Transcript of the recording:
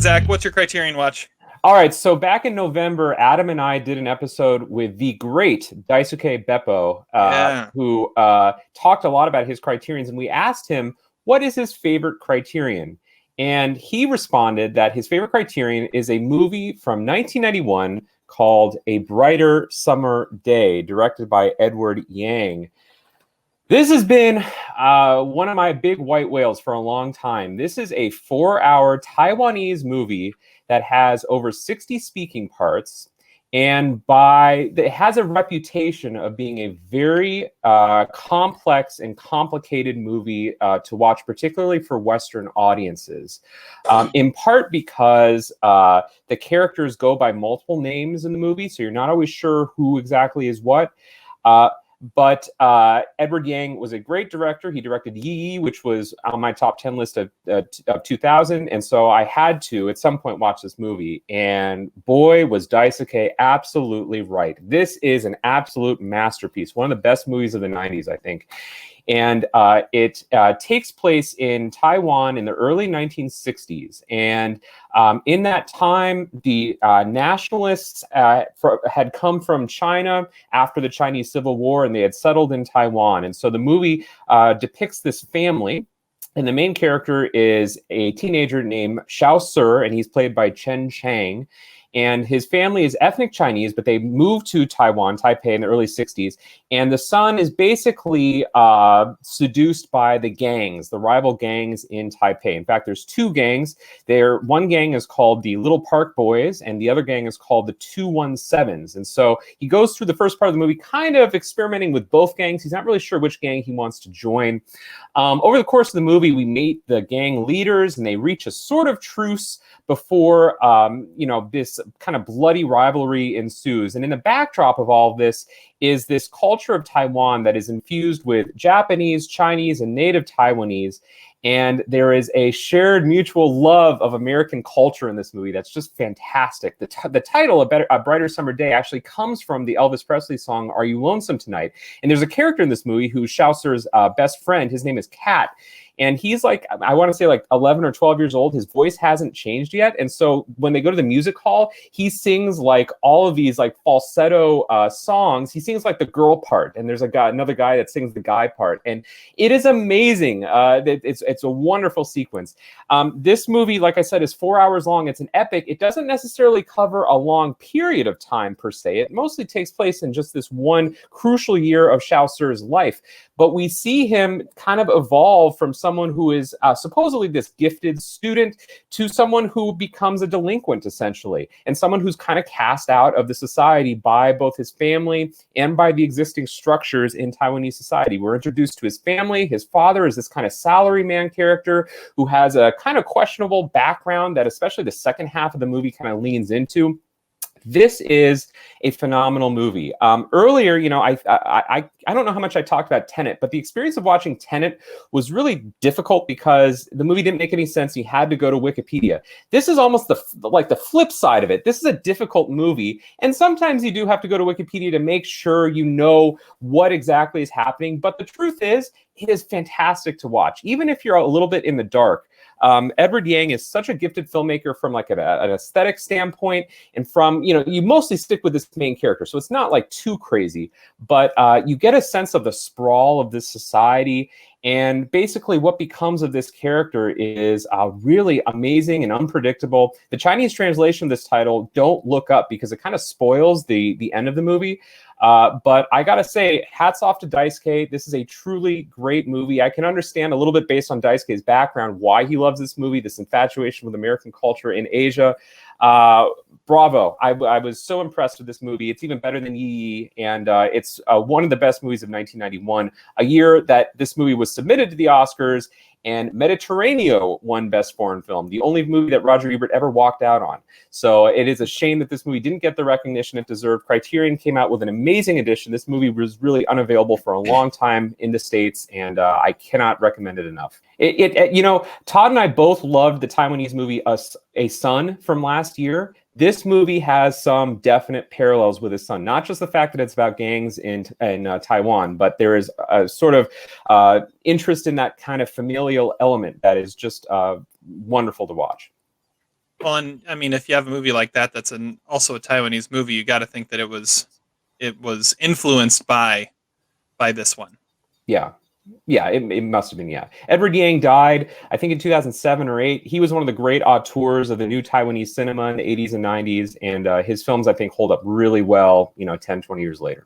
Zach, what's your Criterion watch? All right, so back in November, Adam and I did an episode with the great Daisuke Beppo, Yeah. who talked a lot about his criterions, and we asked him, what is his favorite criterion? And he responded that his favorite criterion is a movie from 1991 called A Brighter Summer Day, directed by Edward Yang. This has been one of my big white whales for a long time. This is a 4-hour Taiwanese movie that has over 60 speaking parts, and it has a reputation of being a very complex and complicated movie to watch, particularly for Western audiences, in part because the characters go by multiple names in the movie, so you're not always sure who exactly is what. But Edward Yang was a great director. He directed Yi, which was on my top 10 list of 2000. And so I had to, at some point, watch this movie. And boy, was Daisuke absolutely right. This is an absolute masterpiece. One of the best movies of the 90s, I think. And it takes place in Taiwan in the early 1960s. And in that time, the nationalists had come from China after the Chinese Civil War, and they had settled in Taiwan. And so the movie depicts this family. And the main character is a teenager named Xiao Si, and he's played by Chen Chang. And his family is ethnic Chinese, but they moved to Taiwan, Taipei, in the early 60s. And the son is basically seduced by the gangs, the rival gangs in Taipei. In fact, there's two gangs. One gang is called the Little Park Boys, and the other gang is called the 217s. And so he goes through the first part of the movie kind of experimenting with both gangs. He's not really sure which gang he wants to join. Over the course of the movie, we meet the gang leaders, and they reach a sort of truce before this kind of bloody rivalry ensues. And in the backdrop of all of this is this culture of Taiwan that is infused with Japanese, Chinese, and native Taiwanese. And there is a shared mutual love of American culture in this movie that's just fantastic. The title, A Brighter Summer Day, actually comes from the Elvis Presley song, Are You Lonesome Tonight? And there's a character in this movie who's Xiao Si's best friend. His name is Kat. And he's like, I want to say like 11 or 12 years old. His voice hasn't changed yet. And so when they go to the music hall, he sings like all of these like falsetto songs. He sings like the girl part. And there's another guy that sings the guy part. And it is amazing. It's a wonderful sequence. This movie, like I said, is 4 hours long. It's an epic. It doesn't necessarily cover a long period of time per se. It mostly takes place in just this one crucial year of Xiao Si's life. But we see him kind of evolve from someone who is supposedly this gifted student to someone who becomes a delinquent, essentially, and someone who's kind of cast out of the society by both his family and by the existing structures in Taiwanese society. We're introduced to his family. His father is this kind of salaryman character who has a kind of questionable background that especially the second half of the movie kind of leans into. This is a phenomenal movie. Earlier, I don't know how much I talked about Tenet, but the experience of watching Tenet was really difficult because the movie didn't make any sense. You had to go to Wikipedia. This is almost the flip side of it. This is a difficult movie, and sometimes you do have to go to Wikipedia to make sure you know what exactly is happening. But the truth is, it is fantastic to watch, even if you're a little bit in the dark. Edward Yang is such a gifted filmmaker from like an aesthetic standpoint, and from, you mostly stick with this main character, so it's not like too crazy, but you get a sense of the sprawl of this society. And basically what becomes of this character is really amazing and unpredictable. The Chinese translation of this title, Don't Look Up, because it kind of spoils the end of the movie. But I gotta say, hats off to Daisuke. This is a truly great movie. I can understand a little bit based on Daisuke's background why he loves this movie, this infatuation with American culture in Asia. Bravo. I was so impressed with this movie. It's even better than Yi, and it's one of the best movies of 1991, a year that this movie was submitted to the Oscars, and Mediterraneo won Best Foreign Film, the only movie that Roger Ebert ever walked out on. So it is a shame that this movie didn't get the recognition it deserved. Criterion came out with an amazing edition. This movie was really unavailable for a long time in the States, and I cannot recommend it enough. Todd and I both loved the Taiwanese movie A Son from last year. This movie has some definite parallels with his son. Not just the fact that it's about gangs in Taiwan, but there is a sort of interest in that kind of familial element that is just wonderful to watch. Well, and I mean, if you have a movie like that, that's also a Taiwanese movie, you got to think that it was influenced by this one. Yeah. Yeah, it must have been, yeah. Edward Yang died, I think, in 2007 or 8. He was one of the great auteurs of the new Taiwanese cinema in the 80s and 90s, and his films, I think, hold up really well, 10, 20 years later.